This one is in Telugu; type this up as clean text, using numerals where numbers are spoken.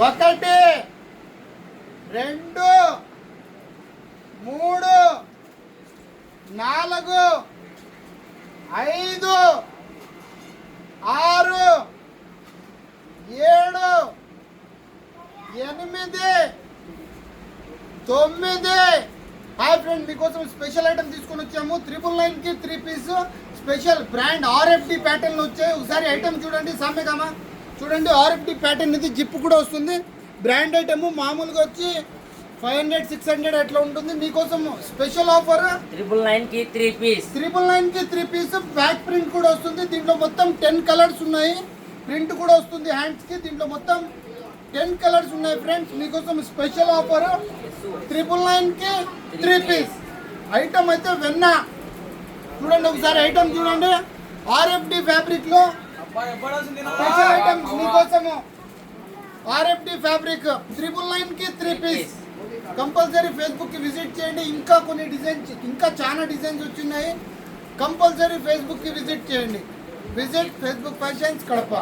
ఒకటి, రెండు, మూడు, నాలుగు, ఐదు, ఆరు, ఏడు, ఎనిమిది, తొమ్మిది. హాయ్ ఫ్రెండ్, మీకోసం స్పెషల్ ఐటమ్ తీసుకొని వచ్చాము. 999కి 3 piece special brand RFD pattern వచ్చాయి. ఒకసారి ఐటమ్ చూడండి. సామ్యగామా చూడండి, ఆర్ఎఫ్డి ప్యాటర్న్ ఇది. జిప్ కూడా వస్తుంది. బ్రాండ్ ఐటమ్ మామూలుగా వచ్చి 500, 600 అట్లా ఉంటుంది. మీకోసం స్పెషల్ ఆఫర్ 999కి 3 పీస్. 999కి 3 పీస్ బ్యాక్ ప్రింట్ కూడా వస్తుంది. దీంట్లో మొత్తం 10 కలర్స్ ఉన్నాయి. ప్రింట్ కూడా వస్తుంది హ్యాండ్స్ కి. దీంట్లో మొత్తం 10 కలర్స్ ఉన్నాయి ఫ్రెండ్స్. మీకోసం స్పెషల్ ఆఫర్ 999కి 3 పీస్. ఐటమ్ అయితే వెన్న చూడండి. ఒకసారి ఐటమ్ చూడండి. ఆర్ఎఫ్డి ఫ్యాబ్రిక్ లో స్పెషల్ ఐటమ్స్ మీకోసము. ఆర్ఎఫ్డి ఫ్యాబ్రిక్ 999కి 3 పీస్. కంపల్సరీ ఫేస్బుక్ కి విజిట్ చేయండి. ఇంకా కొన్ని డిజైన్స్, ఇంకా చాలా డిజైన్స్ వచ్చినాయి. కంపల్సరీ ఫేస్బుక్ కి విజిట్ చేయండి. Visit Facebook fashions Kadapa.